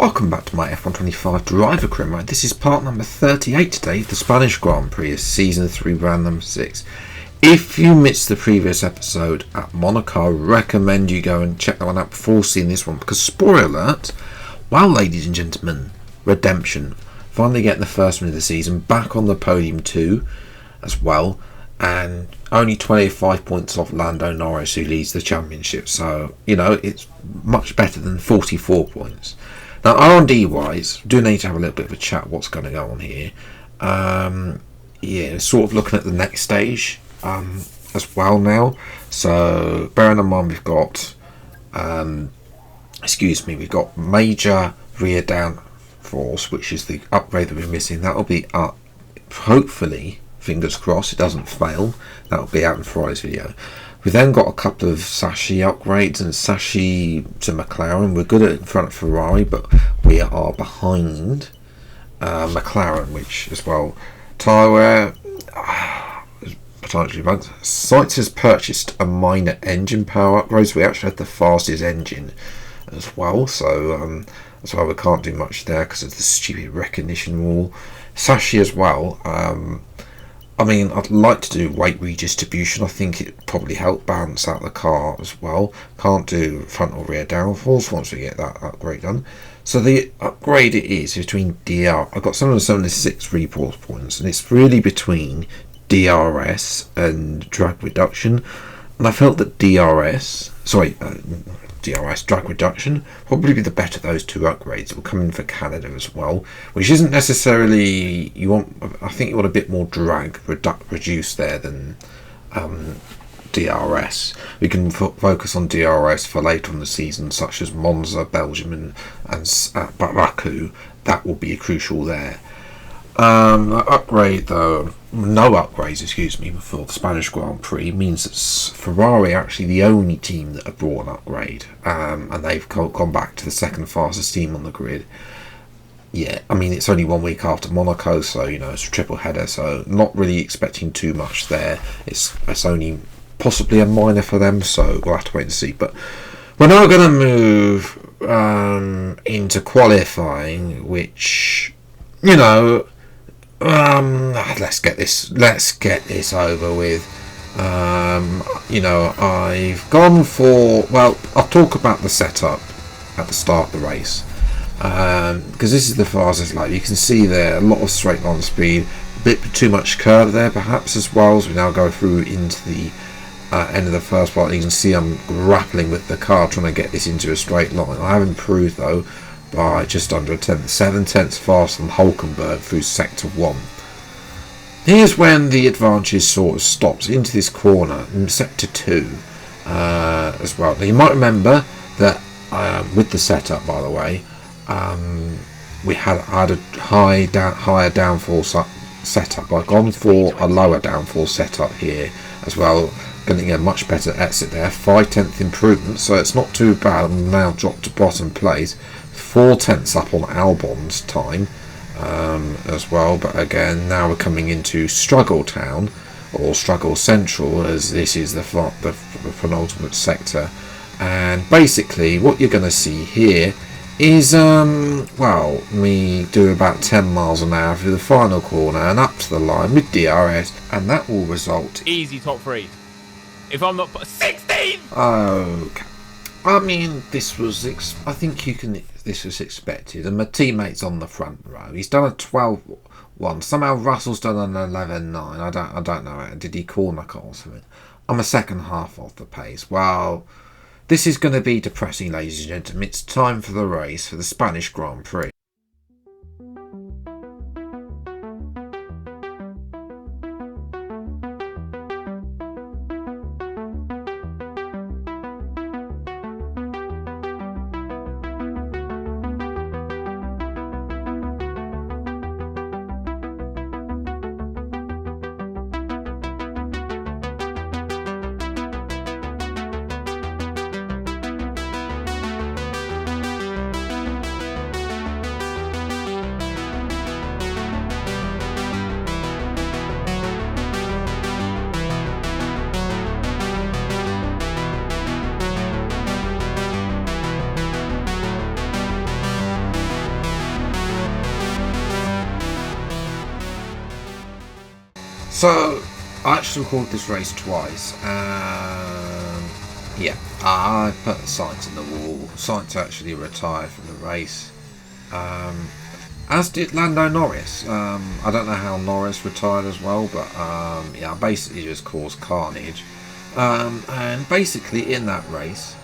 Welcome back to my F125 driver career mode. This is part number 38 today, the Spanish Grand Prix, season 3, round number 6. If you missed the previous episode at Monaco, I recommend you go and check that one out before seeing this one, because spoiler alert, well, ladies and gentlemen, Redemption finally getting the first win of the season, back on the podium too as well, and only 25 points off Lando Norris, who leads the championship. So, you know, it's much better than 44 points. Now, R&D wise, do need to have a little bit of a chat what's going to go on here. Sort of looking at the next stage as well now. So, bearing in mind we've got, we've got major rear downforce, which is the upgrade that we're missing. That'll be up, hopefully, fingers crossed, it doesn't fail. That'll be out in Friday's video. We've then got a couple of Sashi upgrades and Sashi to McLaren. We're good in front of Ferrari, but we are behind McLaren, which as well. Tyre wear, potentially bugs. Sites has purchased a minor engine power upgrades. We actually had the fastest engine as well, so that's why we can't do much there because of the stupid recognition rule. Sashi as well. I'd like to do weight redistribution. I think it probably help balance out the car as well. Can't do front or rear downforce once we get that upgrade done. So the upgrade it is between I've got 776 recourse points, and it's really between DRS and drag reduction. And I felt that DRS drag reduction probably be the better of those two upgrades. It will come in for Canada as well, which isn't necessarily I think you want a bit more drag reduced there than DRS. We can focus on DRS for later in the season, such as Monza, Belgium and Baku. That will be crucial there. Upgrade though, no upgrades, for the Spanish Grand Prix means that Ferrari are actually the only team that have brought an upgrade, and they've gone back to the second fastest team on the grid. Yeah, it's only 1 week after Monaco, so it's a triple header, so not really expecting too much there. It's only possibly a minor for them, so we'll have to wait and see. But we're now going to move into qualifying, which let's get this over with. I've gone for, I'll talk about the setup at the start of the race, because this is the fastest lap. You can see there a lot of straight line speed, a bit too much curve there perhaps as well, as we now go through into the end of the first part. You can see I'm grappling with the car trying to get this into a straight line. I have improved though by just under a tenth, 7 tenths faster than Hulkenberg through sector 1. Here's when the advantage sort of stops into this corner in sector 2 as well. Now you might remember that with the setup, by the way, we had a higher downforce setup. I've gone for a lower downforce setup here as well. Going to get a much better exit there, 5/10 improvement, so it's not too bad. I'm now dropped to bottom place, 4 tenths up on Albon's time as well. But again, now we're coming into Struggle Town or Struggle Central, as this is the penultimate sector. And basically what you're going to see here is me do about 10 miles an hour through the final corner and up to the line with DRS, and that will result easy top 3. If I'm not 16. Okay. This was this was expected, and my teammate's on the front row. He's done a 12.1. Somehow Russell's done an 11.9. I don't know. Did he corner or something? I'm a second half off the pace. Well, this is going to be depressing, ladies and gentlemen. It's time for the race for the Spanish Grand Prix. So I actually recorded this race twice. Yeah, I put Sainz in the wall. Sainz actually retired from the race. As did Lando Norris. I don't know how Norris retired as well, but yeah, basically just caused carnage. And basically in that race,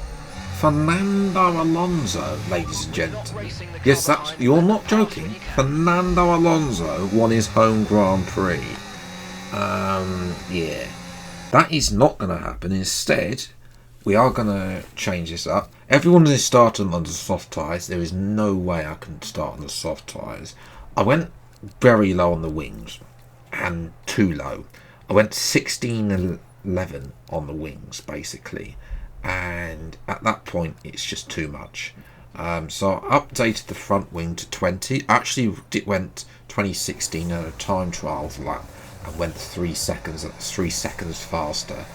Fernando Alonso, ladies and gentlemen, yes, you're not joking, Fernando Alonso won his home Grand Prix. Yeah, that is not going to happen. Instead, we are going to change this up. Everyone is starting on the soft tyres. There is no way I can start on the soft tyres. I went very low on the wings and too low. I went 16.11 on the wings, basically. And at that point, it's just too much. So I updated the front wing to 20. Actually, it went 2016 at a time trial lap and went 3 seconds faster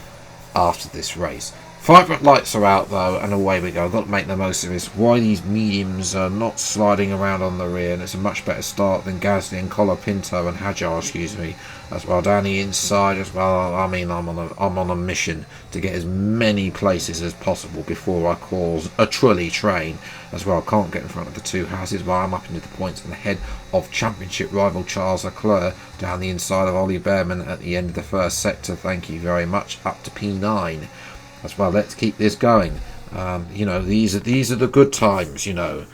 after this race. 5 red lights are out though, and away we go. I've got to make the most of this. Why these mediums are not sliding around on the rear, and it's a much better start than Gasly and Colapinto and Hajar, excuse me, as well. Down the inside as well. I mean, I'm on a mission to get as many places as possible before I cause a trolley train as well. Can't get in front of the two houses, but I'm up into the points and ahead of championship rival Charles Leclerc down the inside of Ollie Behrman at the end of the first sector. Thank you very much. Up to P9. As well, let's keep this going. You know, these are the good times. You know,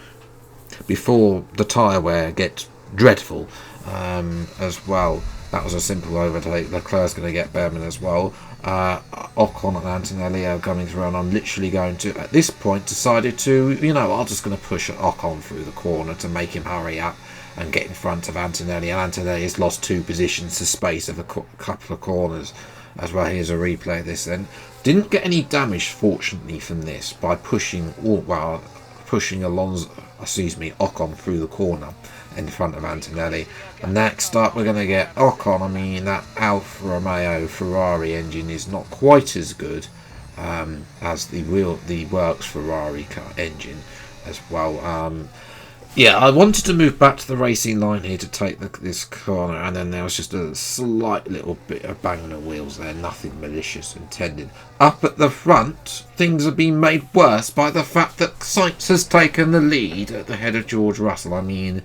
before the tyre wear gets dreadful. As well, that was a simple overtake. Leclerc's going to get Behrman as well. Ocon and Antonelli are coming through, and I'm literally going to, at this point, decided to, you know, I'm just going to push Ocon through the corner to make him hurry up and get in front of Antonelli. And Antonelli has lost 2 positions to space of a couple of corners. As well, here's a replay of this then. Didn't get any damage, fortunately, from this by pushing Ocon through the corner in front of Antonelli. And next up, we're going to get Ocon. I mean, that Alfa Romeo Ferrari engine is not quite as good as the Works Ferrari car engine as well. Yeah, I wanted to move back to the racing line here to take this corner, and then there was just a slight little bit of bang on the wheels there, nothing malicious intended. Up at the front, things have been made worse by the fact that Sainz has taken the lead at the head of George Russell. I mean,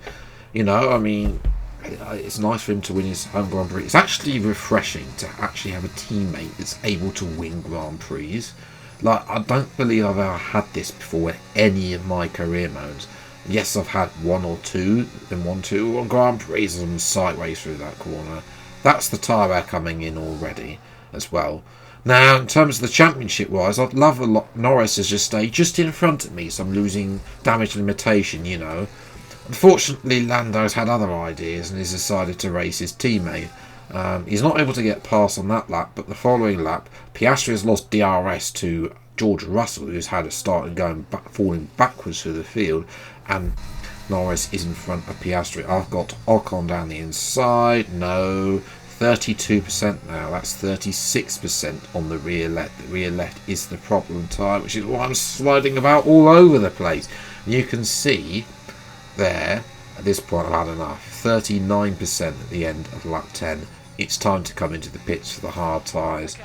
it's nice for him to win his home Grand Prix. It's actually refreshing to actually have a teammate that's able to win Grand Prix. Like, I don't believe I've ever had this before in any of my career modes. Yes, I've had 1 or 2 on Grand Prix and I'm sideways through that corner. That's the tyre wear coming in already as well. Now, in terms of the championship wise, I'd love a lot. Norris has just stayed just in front of me, so I'm losing damage limitation, you know. Unfortunately, Lando's had other ideas and has decided to race his teammate. He's not able to get past on that lap, but the following lap, Piastri has lost DRS to George Russell, who's had a start and falling backwards through the field, and Norris is in front of Piastri. I've got Ocon down the inside. No, 32% now. That's 36% on the rear left. The rear left is the problem tyre, which is why I'm sliding about all over the place. You can see there, at this point I've had enough. 39% at the end of lap 10. It's time to come into the pits for the hard tyres.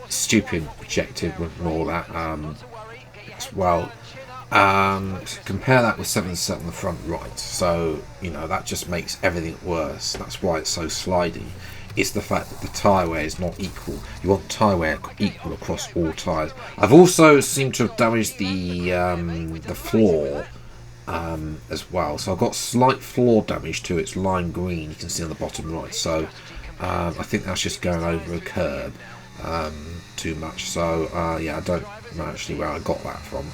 Stupid objective and all that as well. Compare that with 7 on the front right, so you know that just makes everything worse. That's why it's so slidey. It's the fact that the tyre wear is not equal. You want tyre wear equal across all tyres. I've also seemed to have damaged the floor as well, so I've got slight floor damage to its lime green. You can see on the bottom right. So I think that's just going over a curb too much. So yeah, I don't know actually where I got that from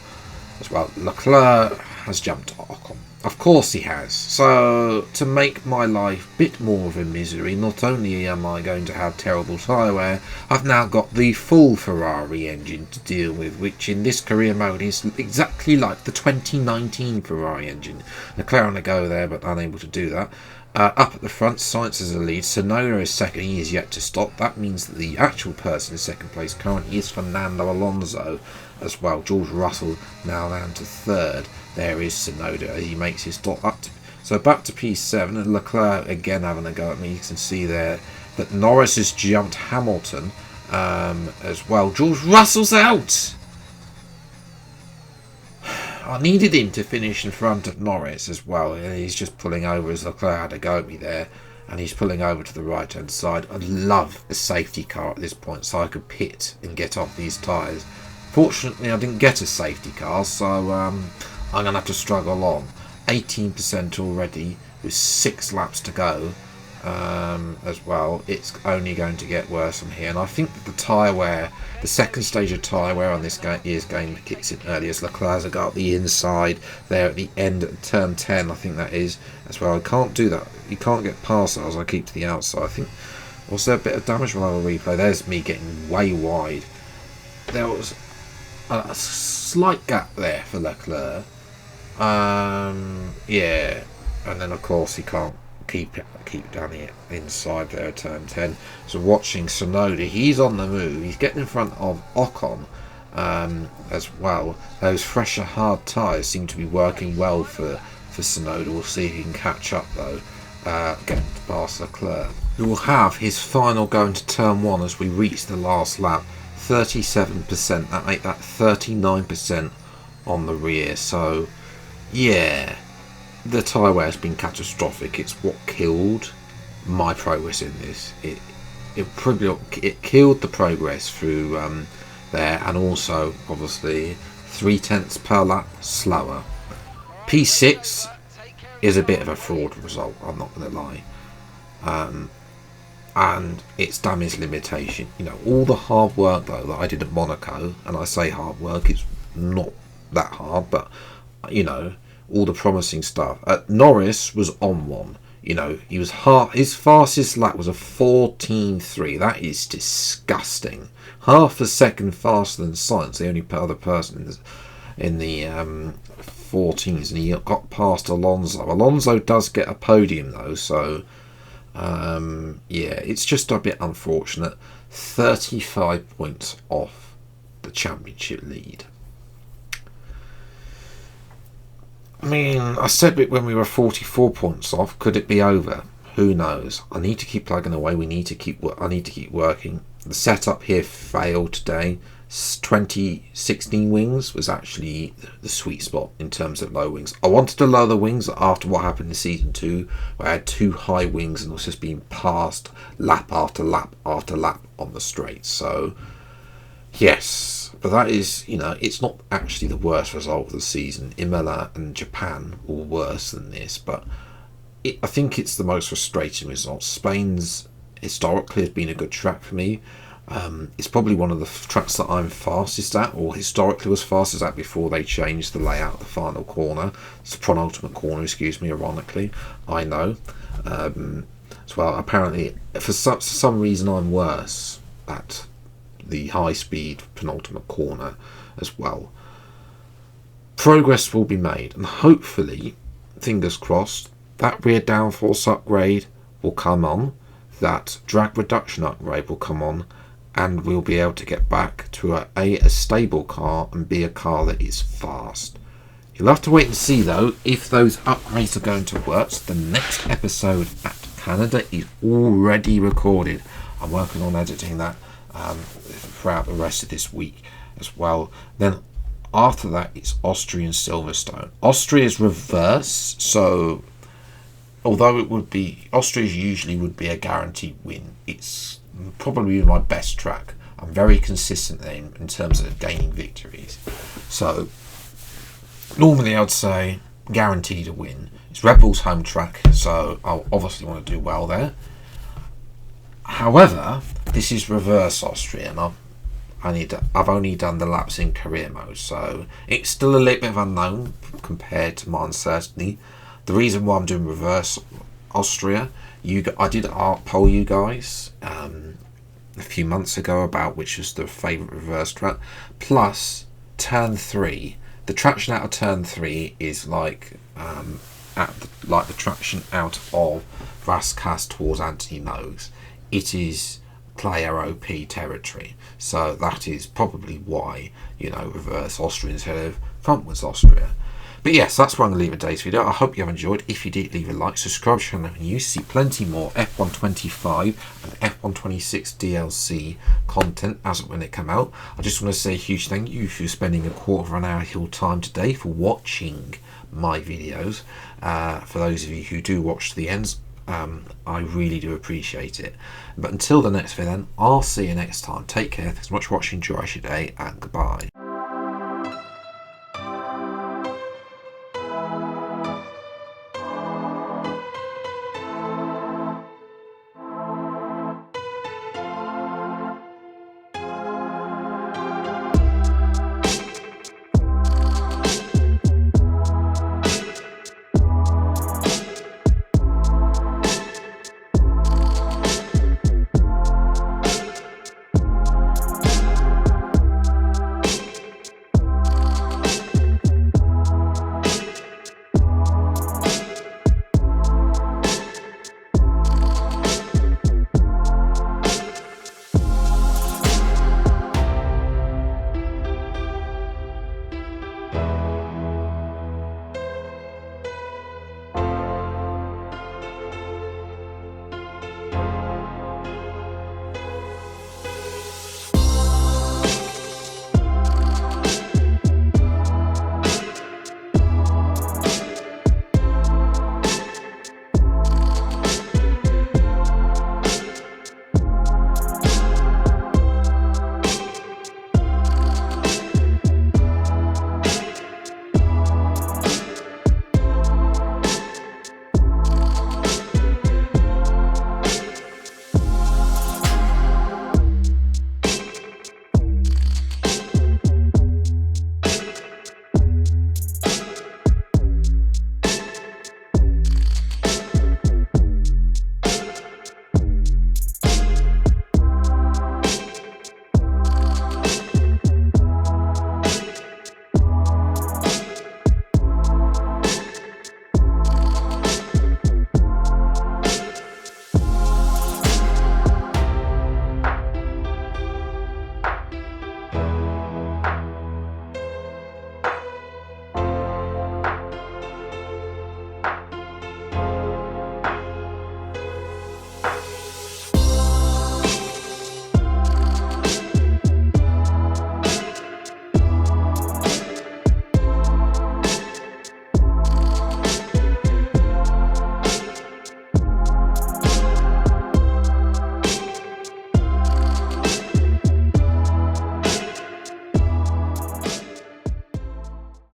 as well. Leclerc has jumped Ocon. Of course he has. So to make my life a bit more of a misery, not only am I going to have terrible tyre wear, I've now got the full Ferrari engine to deal with, which in this career mode is exactly like the 2019 Ferrari engine. Leclerc on the go there, but unable to do that. Up at the front, Sainz is the lead. Tsunoda is second. He is yet to stop. That means that the actual person in second place currently is Fernando Alonso as well. George Russell now down to third. There is Tsunoda. He makes his stop up to, so back to P7, and Leclerc again having a go at me. You can see there But Norris has jumped Hamilton as well. George Russell's out. I needed him to finish in front of Norris as well. He's just pulling over as Leclerc had a go at me there. And he's pulling over to the right hand side. I'd love a safety car at this point so I could pit and get off these tyres. Fortunately, I didn't get a safety car, so I'm going to have to struggle on. 18% already with 6 laps to go as well. It's only going to get worse from here. And I think that the tyre wear, the second stage of tyre wear on this year's game kicks in early as Leclerc's got the inside there at the end at turn 10, I think that is, as well. I can't do that. You can't get past that as I keep to the outside. I think, was there a bit of damage when I will replay? There's me getting way wide. There was a slight gap there for Leclerc. Yeah, and then of course he can't keep down here inside there at turn 10. So watching Tsunoda, he's on the move. He's getting in front of Ocon as well. Those fresher hard tyres seem to be working well for Tsunoda. We'll see if he can catch up though, getting past Leclerc. We will have his final go into turn 1 as we reach the last lap. 37%, that make that 39% on the rear. So yeah, the tyre wear has been catastrophic. It's what killed my progress in this. It killed the progress through there, and also obviously 0.3 per lap slower. P6 is a bit of a fraud result, I'm not going to lie, and it's damage limitation. You know, all the hard work though that I did at Monaco, and I say hard work, it's not that hard, but you know, all the promising stuff. Norris was on one. You know, he was his fastest lap was a 14.3. That is disgusting. Half a second faster than Sainz, the only other person in the 14s, and he got past Alonso. Alonso does get a podium though, so yeah, it's just a bit unfortunate. 35 points off the championship lead. I mean, I said it when we were 44 points off. Could it be over? Who knows? I need to keep plugging away. I need to keep working. The setup here failed today. 2016 wings was actually the sweet spot in terms of low wings. I wanted to lower the wings after what happened in season 2, where I had 2 high wings and was just being passed lap after lap after lap on the straight. So yes, but that is, you know, it's not actually the worst result of the season. Imola and Japan were worse than this, but I think it's the most frustrating result. Spain's historically has been a good track for me. It's probably one of the tracks that I'm fastest at, or historically was fastest at before they changed the layout of the final corner. It's the penultimate corner, excuse me, ironically. I know. As well, apparently, for some reason I'm worse at the high speed penultimate corner as well. Progress will be made, and hopefully, fingers crossed, that rear downforce upgrade will come on, that drag reduction upgrade will come on, and we'll be able to get back to a stable car and be a car that is fast. You'll have to wait and see though if those upgrades are going to work. So the next episode at Canada is already recorded. I'm working on editing that throughout the rest of this week as well. Then after that it's Austria and Silverstone. Austria's reverse, so although it would be, Austria's usually would be a guaranteed win, it's probably my best track. I'm very consistent in terms of gaining victories. So normally I would say guaranteed a win. It's Red Bull's home track, so I'll obviously want to do well there. However, this is reverse Austria, and I've only done the laps in career mode, so it's still a little bit of unknown compared to my uncertainty. The reason why I'm doing reverse Austria, I did poll you guys a few months ago about which was the favourite reverse track. Plus, turn 3. The traction out of turn 3 is like the traction out of Rascasse towards Anthony Nogues. It is player OP territory, so that is probably why, you know, reverse Austria instead of frontwards Austria. But yes, that's where I'm going to leave today's video. I hope you have enjoyed. If you did, leave a like, subscribe to the channel, and you see plenty more F125 and F126 DLC content as when it come out. I just want to say a huge thank you for spending a quarter of an hour of your time today for watching my videos. For those of you who do watch to the ends, I really do appreciate it. But until the next video then, I'll see you next time. Take care, thanks so much for watching, enjoy your day, and goodbye.